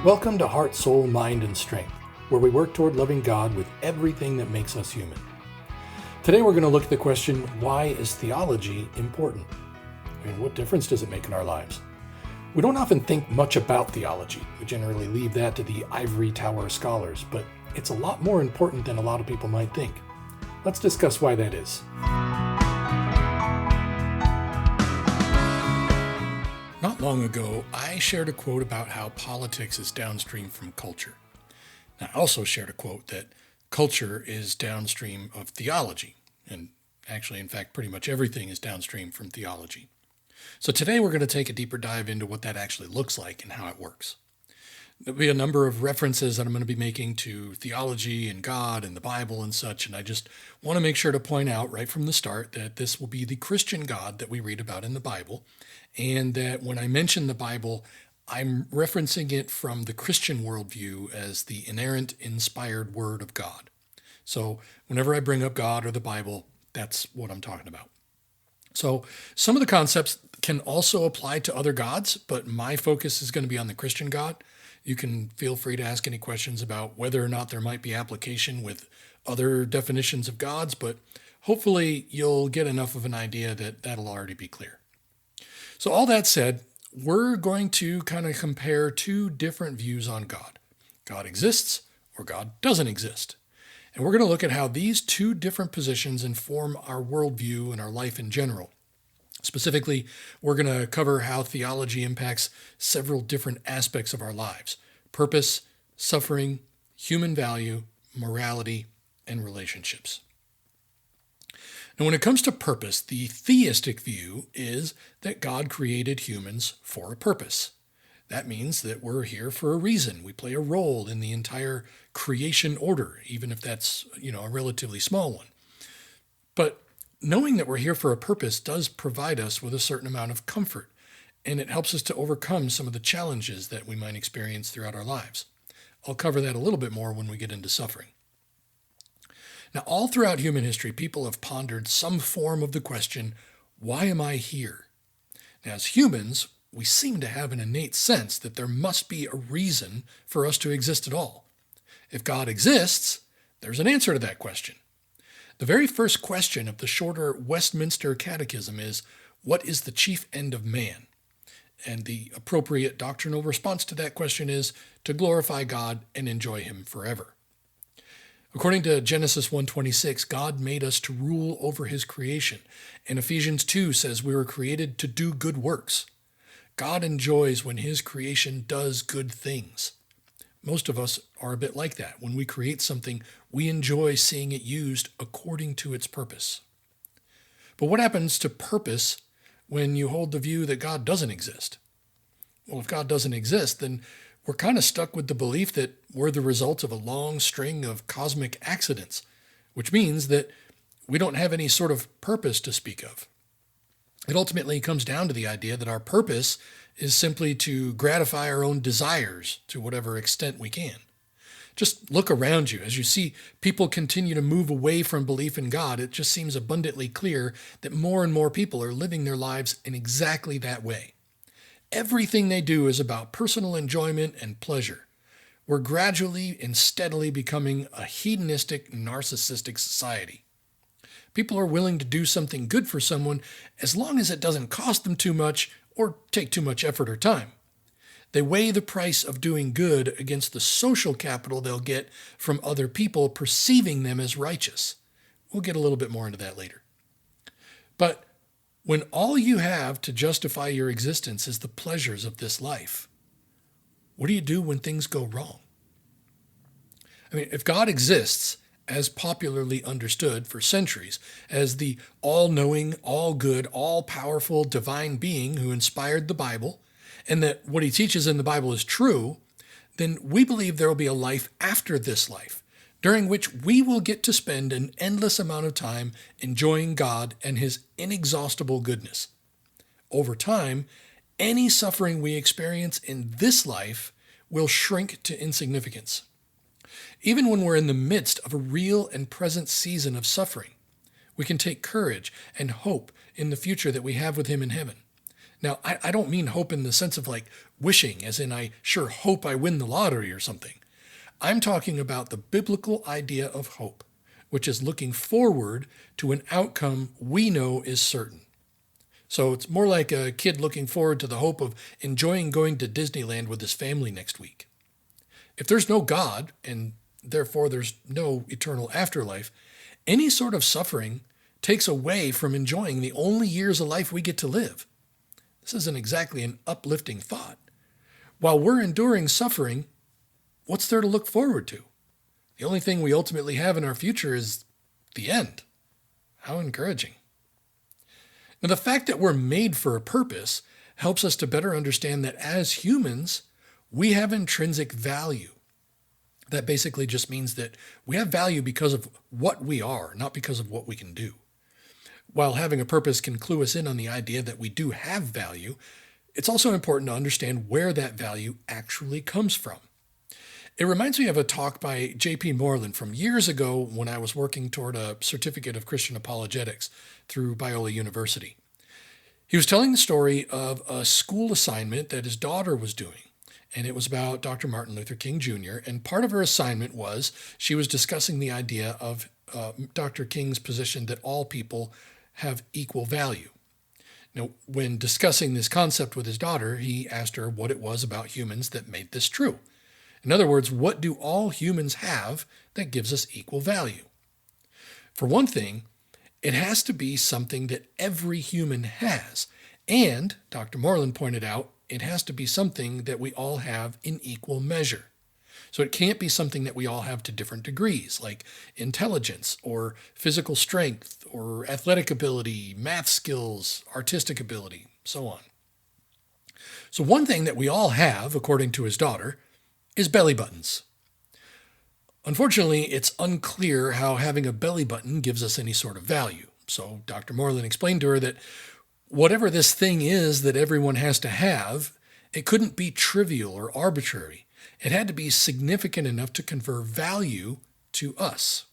Welcome to Heart, Soul, Mind, and Strength, where we work toward loving God with everything that makes us human. Today we're going to look at the question, why is theology important? What difference does it make in our lives? We don't often think much about theology. We generally leave that to the ivory tower scholars, but it's a lot more important than a lot of people might think. Let's discuss why that is. Not long ago, I shared a quote about how politics is downstream from culture. I also shared a quote that culture is downstream of theology, and actually, in fact, pretty much everything is downstream from theology. So today we're going to take a deeper dive into what that actually looks like and how it works. There'll be a number of references that I'm going to be making to theology and God and the Bible and such, and I just want to make sure to point out right from the start that this will be the Christian God that we read about in the Bible, and that when I mention the Bible, I'm referencing it from the Christian worldview as the inerrant, inspired Word of God. So whenever I bring up God or the Bible, that's what I'm talking about. So some of the concepts can also apply to other gods, but my focus is going to be on the Christian God. You can feel free to ask any questions about whether or not there might be application with other definitions of gods, but hopefully you'll get enough of an idea that that'll already be clear. So all that said, we're going to kind of compare two different views on God. God exists or God doesn't exist. And we're going to look at how these two different positions inform our worldview and our life in general. Specifically, we're going to cover how theology impacts several different aspects of our lives: purpose, suffering, human value, morality, and relationships. Now, when it comes to purpose, the theistic view is that God created humans for a purpose. That means that we're here for a reason. We play a role in the entire creation order, even if that's, a relatively small one. But knowing that we're here for a purpose does provide us with a certain amount of comfort, and it helps us to overcome some of the challenges that we might experience throughout our lives. I'll cover that a little bit more when we get into suffering. Now, all throughout human history, people have pondered some form of the question, why am I here? Now, as humans, we seem to have an innate sense that there must be a reason for us to exist at all. If God exists, there's an answer to that question. The very first question of the shorter Westminster Catechism is, what is the chief end of man? And the appropriate doctrinal response to that question is to glorify God and enjoy Him forever. According to Genesis 1:26, God made us to rule over His creation, and Ephesians 2 says we were created to do good works. God enjoys when His creation does good things. Most of us are a bit like that. When we create something, we enjoy seeing it used according to its purpose. But what happens to purpose when you hold the view that God doesn't exist? Well, if God doesn't exist, then we're kind of stuck with the belief that we're the result of a long string of cosmic accidents, which means that we don't have any sort of purpose to speak of. It ultimately comes down to the idea that our purpose is simply to gratify our own desires to whatever extent we can. Just look around you. As you see people continue to move away from belief in God, it just seems abundantly clear that more and more people are living their lives in exactly that way. Everything they do is about personal enjoyment and pleasure. We're gradually and steadily becoming a hedonistic, narcissistic society. People are willing to do something good for someone as long as it doesn't cost them too much or take too much effort or time. They weigh the price of doing good against the social capital they'll get from other people perceiving them as righteous. We'll get a little bit more into that later. But when all you have to justify your existence is the pleasures of this life, what do you do when things go wrong? If God exists, as popularly understood for centuries, as the all-knowing, all-good, all-powerful divine being who inspired the Bible, and that what He teaches in the Bible is true, then we believe there will be a life after this life, during which we will get to spend an endless amount of time enjoying God and His inexhaustible goodness. Over time, any suffering we experience in this life will shrink to insignificance. Even when we're in the midst of a real and present season of suffering, we can take courage and hope in the future that we have with Him in heaven. Now, I don't mean hope in the sense of like wishing, as in I sure hope I win the lottery or something. I'm talking about the biblical idea of hope, which is looking forward to an outcome we know is certain. So it's more like a kid looking forward to the hope of enjoying going to Disneyland with his family next week. If there's no God, and therefore there's no eternal afterlife, any sort of suffering takes away from enjoying the only years of life we get to live. This isn't exactly an uplifting thought. While we're enduring suffering, what's there to look forward to? The only thing we ultimately have in our future is the end. How encouraging. Now, the fact that we're made for a purpose helps us to better understand that as humans, we have intrinsic value. That basically just means that we have value because of what we are, not because of what we can do. While having a purpose can clue us in on the idea that we do have value, it's also important to understand where that value actually comes from. It reminds me of a talk by J.P. Moreland from years ago when I was working toward a certificate of Christian apologetics through Biola University. He was telling the story of a school assignment that his daughter was doing, and it was about Dr. Martin Luther King Jr., and part of her assignment was she was discussing the idea of Dr. King's position that all people have equal value. Now, when discussing this concept with his daughter, he asked her what it was about humans that made this true. In other words, what do all humans have that gives us equal value? For one thing, it has to be something that every human has. And, Dr. Moreland pointed out, it has to be something that we all have in equal measure. So it can't be something that we all have to different degrees, like intelligence or physical strength or athletic ability, math skills, artistic ability, so on. So one thing that we all have, according to his daughter, is belly buttons. Unfortunately, it's unclear how having a belly button gives us any sort of value. So Dr. Moreland explained to her that whatever this thing is that everyone has to have, it couldn't be trivial or arbitrary. It had to be significant enough to confer value to us.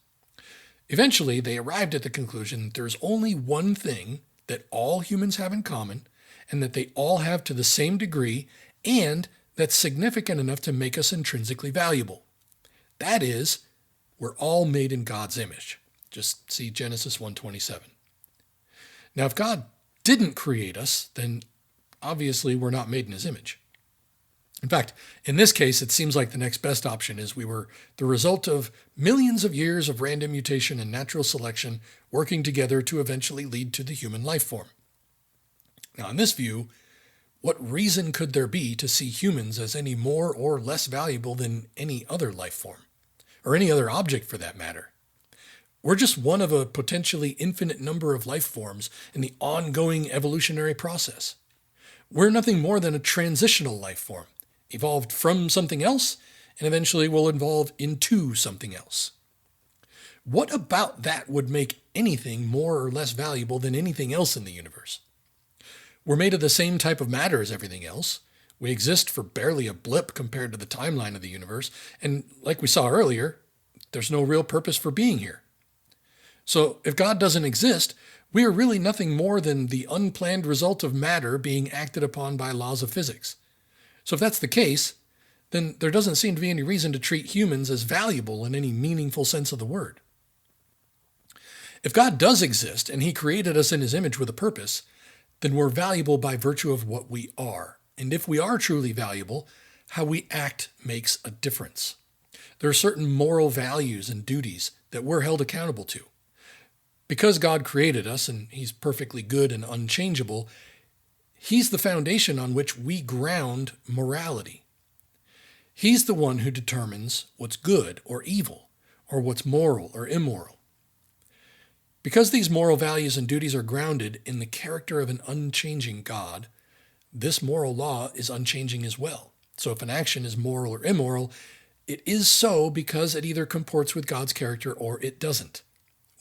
Eventually, they arrived at the conclusion that there's only one thing that all humans have in common, and that they all have to the same degree, and that's significant enough to make us intrinsically valuable. That is, we're all made in God's image. Just see Genesis 1:27. Now, if God didn't create us, then obviously we're not made in his image. In fact, in this case, it seems like the next best option is we were the result of millions of years of random mutation and natural selection working together to eventually lead to the human life form. Now, in this view, what reason could there be to see humans as any more or less valuable than any other life form, or any other object for that matter? We're just one of a potentially infinite number of life forms in the ongoing evolutionary process. We're nothing more than a transitional life form, evolved from something else, and eventually will evolve into something else. What about that would make anything more or less valuable than anything else in the universe? We're made of the same type of matter as everything else. We exist for barely a blip compared to the timeline of the universe, and like we saw earlier, there's no real purpose for being here. So if God doesn't exist, we are really nothing more than the unplanned result of matter being acted upon by laws of physics. So if that's the case, then there doesn't seem to be any reason to treat humans as valuable in any meaningful sense of the word. If God does exist and he created us in his image with a purpose, then we're valuable by virtue of what we are. And if we are truly valuable, how we act makes a difference. There are certain moral values and duties that we're held accountable to. Because God created us and he's perfectly good and unchangeable, he's the foundation on which we ground morality. He's the one who determines what's good or evil, or what's moral or immoral. Because these moral values and duties are grounded in the character of an unchanging God, this moral law is unchanging as well. So if an action is moral or immoral, it is so because it either comports with God's character or it doesn't.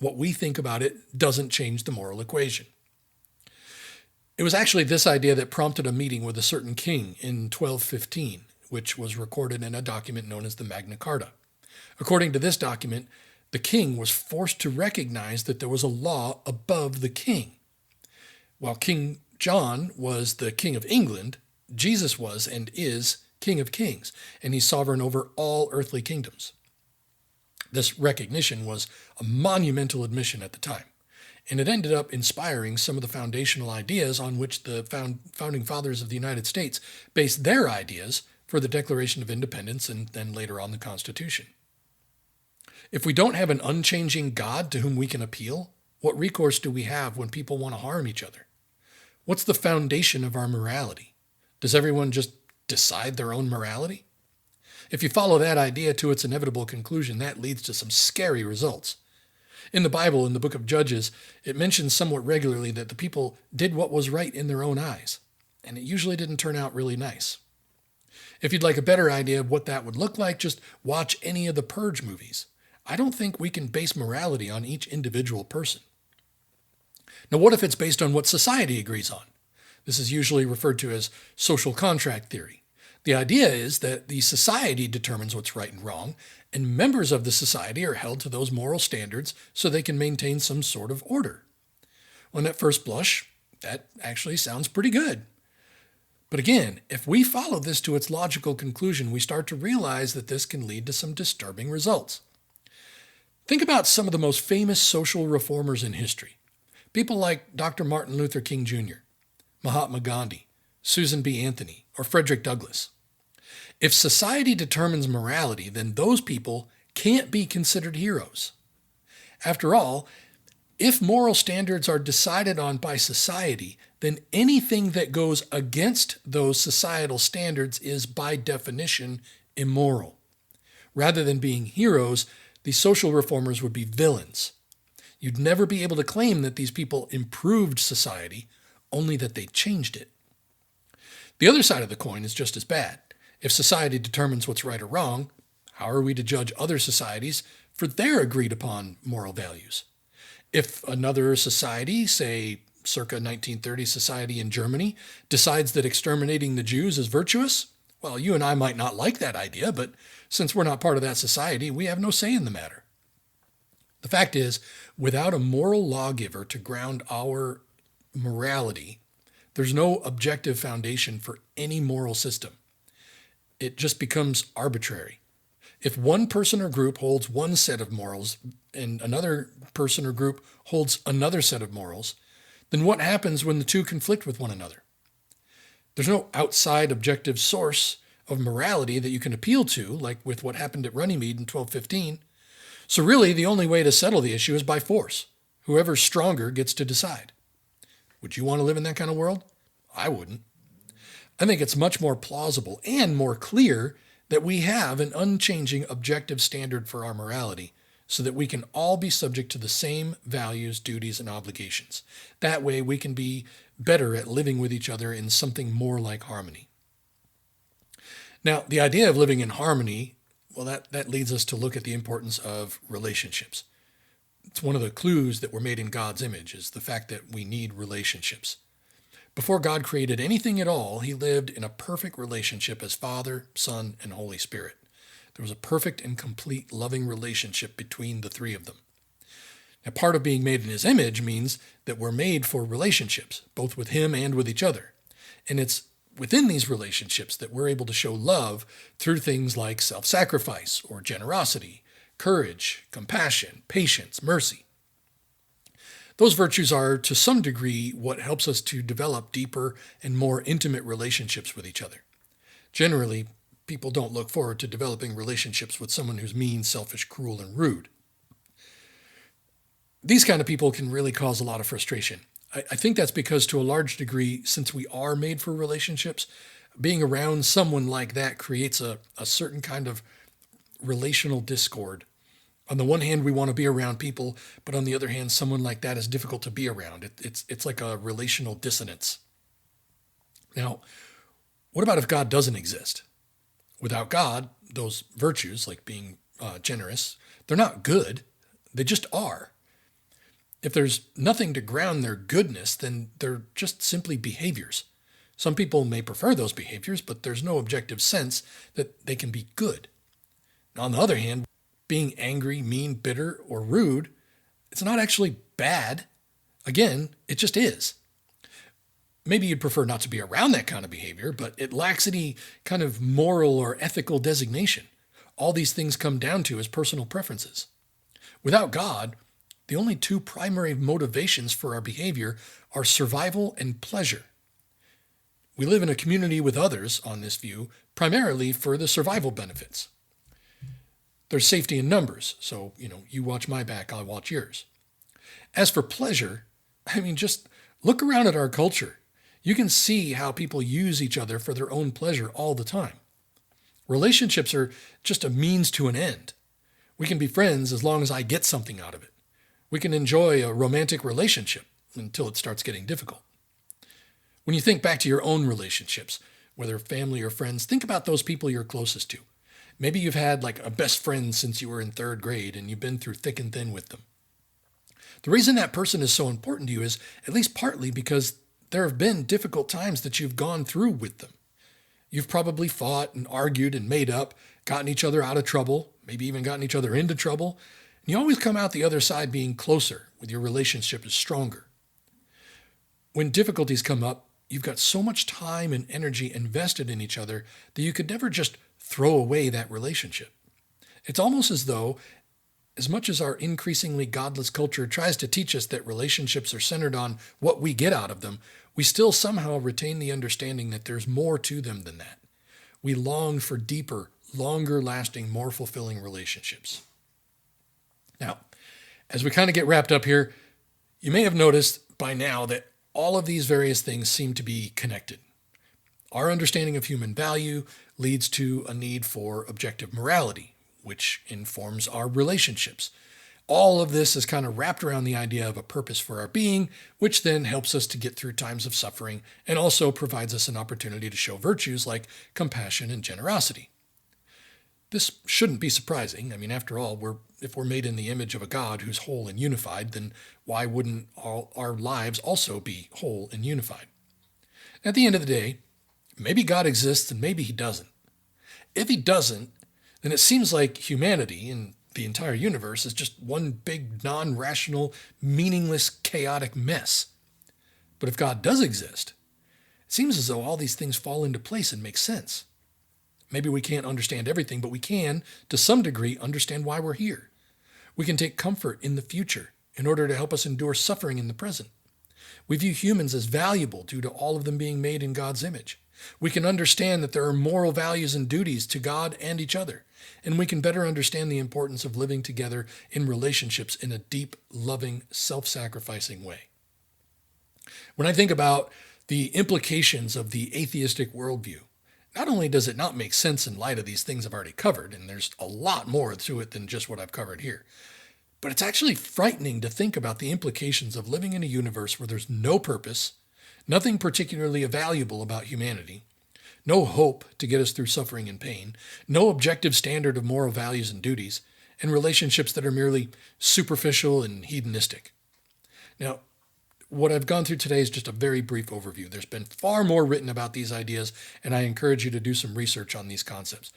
What we think about it doesn't change the moral equation. It was actually this idea that prompted a meeting with a certain king in 1215, which was recorded in a document known as the Magna Carta. According to this document, the king was forced to recognize that there was a law above the king. While King John was the King of England, Jesus was and is King of Kings, and he's sovereign over all earthly kingdoms. This recognition was a monumental admission at the time, and it ended up inspiring some of the foundational ideas on which the founding fathers of the United States based their ideas for the Declaration of Independence and then later on the Constitution. If we don't have an unchanging God to whom we can appeal, what recourse do we have when people want to harm each other? What's the foundation of our morality? Does everyone just decide their own morality? If you follow that idea to its inevitable conclusion, that leads to some scary results. In the Bible, in the book of Judges, it mentions somewhat regularly that the people did what was right in their own eyes, and it usually didn't turn out really nice. If you'd like a better idea of what that would look like, just watch any of the Purge movies. I don't think we can base morality on each individual person. Now, what if it's based on what society agrees on? This is usually referred to as social contract theory. The idea is that the society determines what's right and wrong, and members of the society are held to those moral standards so they can maintain some sort of order. Well, at first blush, that actually sounds pretty good. But again, if we follow this to its logical conclusion, we start to realize that this can lead to some disturbing results. Think about some of the most famous social reformers in history. People like Dr. Martin Luther King Jr., Mahatma Gandhi, Susan B. Anthony, or Frederick Douglass. If society determines morality, then those people can't be considered heroes. After all, if moral standards are decided on by society, then anything that goes against those societal standards is by definition immoral. Rather than being heroes, these social reformers would be villains. You'd never be able to claim that these people improved society, only that they changed it. The other side of the coin is just as bad. If society determines what's right or wrong, how are we to judge other societies for their agreed upon moral values? If another society, say circa 1930 society in Germany, decides that exterminating the Jews is virtuous, well, you and I might not like that idea, but since we're not part of that society, we have no say in the matter. The fact is, without a moral lawgiver to ground our morality, there's no objective foundation for any moral system. It just becomes arbitrary. If one person or group holds one set of morals and another person or group holds another set of morals, then what happens when the two conflict with one another? There's no outside objective source of morality that you can appeal to, like with what happened at Runnymede in 1215. So really, the only way to settle the issue is by force. Whoever's stronger gets to decide. Would you want to live in that kind of world? I wouldn't. I think it's much more plausible and more clear that we have an unchanging objective standard for our morality so that we can all be subject to the same values, duties, and obligations. That way we can be better at living with each other in something more like harmony. Now, the idea of living in harmony, well, that leads us to look at the importance of relationships. It's one of the clues that we're made in God's image is the fact that we need relationships. Before God created anything at all, he lived in a perfect relationship as Father, Son, and Holy Spirit. There was a perfect and complete loving relationship between the three of them. Now, part of being made in his image means that we're made for relationships, both with him and with each other. And it's within these relationships that we're able to show love through things like self-sacrifice or generosity, courage, compassion, patience, mercy. Those virtues are, to some degree, what helps us to develop deeper and more intimate relationships with each other. Generally, people don't look forward to developing relationships with someone who's mean, selfish, cruel, and rude. These kind of people can really cause a lot of frustration. I think that's because, to a large degree, since we are made for relationships, being around someone like that creates a certain kind of relational discord. On the one hand, we want to be around people, but on the other hand, someone like that is difficult to be around. It's like a relational dissonance. Now, what about if God doesn't exist? Without God, those virtues, like being generous, they're not good. They just are. If there's nothing to ground their goodness, then they're just simply behaviors. Some people may prefer those behaviors, but there's no objective sense that they can be good. Now, on the other hand, being angry, mean, bitter, or rude, it's not actually bad. Again, it just is. Maybe you'd prefer not to be around that kind of behavior, but it lacks any kind of moral or ethical designation. All these things come down to is personal preferences. Without God, the only two primary motivations for our behavior are survival and pleasure. We live in a community with others on this view, primarily for the survival benefits. There's safety in numbers, so, you watch my back, I'll watch yours. As for pleasure, just look around at our culture. You can see how people use each other for their own pleasure all the time. Relationships are just a means to an end. We can be friends as long as I get something out of it. We can enjoy a romantic relationship until it starts getting difficult. When you think back to your own relationships, whether family or friends, think about those people you're closest to. Maybe you've had like a best friend since you were in third grade and you've been through thick and thin with them. The reason that person is so important to you is at least partly because there have been difficult times that you've gone through with them. You've probably fought and argued and made up, gotten each other out of trouble, maybe even gotten each other into trouble. And you always come out the other side being closer, with your relationship is stronger. When difficulties come up, you've got so much time and energy invested in each other that you could never just throw away that relationship. It's almost as though, as much as our increasingly godless culture tries to teach us that relationships are centered on what we get out of them, we still somehow retain the understanding that there's more to them than that. We long for deeper, longer-lasting, more fulfilling relationships. Now, as we kind of get wrapped up here, you may have noticed by now that all of these various things seem to be connected. Our understanding of human value leads to a need for objective morality, which informs our relationships. All of this is kind of wrapped around the idea of a purpose for our being, which then helps us to get through times of suffering and also provides us an opportunity to show virtues like compassion and generosity. This shouldn't be surprising. After all, if we're made in the image of a God who's whole and unified, then why wouldn't all our lives also be whole and unified? At the end of the day, maybe God exists and maybe he doesn't. If he doesn't, then it seems like humanity and the entire universe is just one big, non-rational, meaningless, chaotic mess. But if God does exist, it seems as though all these things fall into place and make sense. Maybe we can't understand everything, but we can, to some degree, understand why we're here. We can take comfort in the future in order to help us endure suffering in the present. We view humans as valuable due to all of them being made in God's image. We can understand that there are moral values and duties to God and each other, and we can better understand the importance of living together in relationships in a deep, loving, self-sacrificing way. When I think about the implications of the atheistic worldview, not only does it not make sense in light of these things I've already covered, and there's a lot more to it than just what I've covered here, but it's actually frightening to think about the implications of living in a universe where there's no purpose, nothing particularly valuable about humanity, no hope to get us through suffering and pain, no objective standard of moral values and duties, and relationships that are merely superficial and hedonistic. Now, what I've gone through today is just a very brief overview. There's been far more written about these ideas, and I encourage you to do some research on these concepts.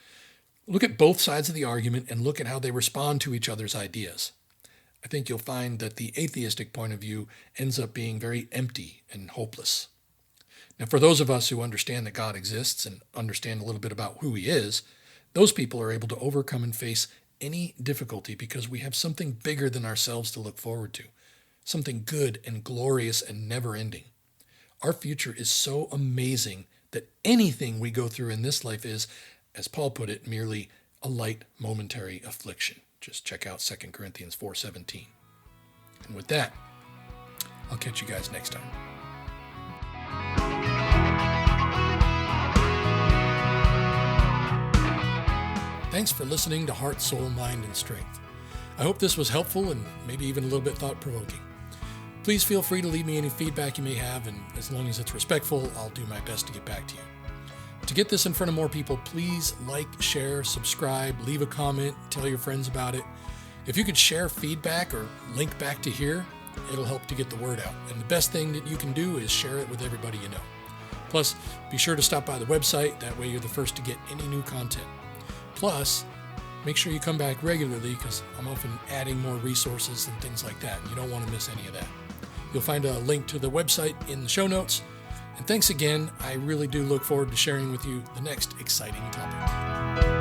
Look at both sides of the argument and look at how they respond to each other's ideas. I think you'll find that the atheistic point of view ends up being very empty and hopeless. Now, for those of us who understand that God exists and understand a little bit about who he is, those people are able to overcome and face any difficulty because we have something bigger than ourselves to look forward to, something good and glorious and never-ending. Our future is so amazing that anything we go through in this life is, as Paul put it, merely a light momentary affliction. Just check out 2 Corinthians 4:17. And with that, I'll catch you guys next time. Thanks for listening to Heart, Soul, Mind, and Strength. I hope this was helpful and maybe even a little bit thought-provoking. Please feel free to leave me any feedback you may have, and as long as it's respectful, I'll do my best to get back to you. To get this in front of more people, please like, share, subscribe, leave a comment, tell your friends about it. If you could share feedback or link back to here, it'll help to get the word out. And the best thing that you can do is share it with everybody you know. Plus, be sure to stop by the website. That way you're the first to get any new content. Plus, make sure you come back regularly because I'm often adding more resources and things like that. You don't want to miss any of that. You'll find a link to the website in the show notes. And thanks again. I really do look forward to sharing with you the next exciting topic.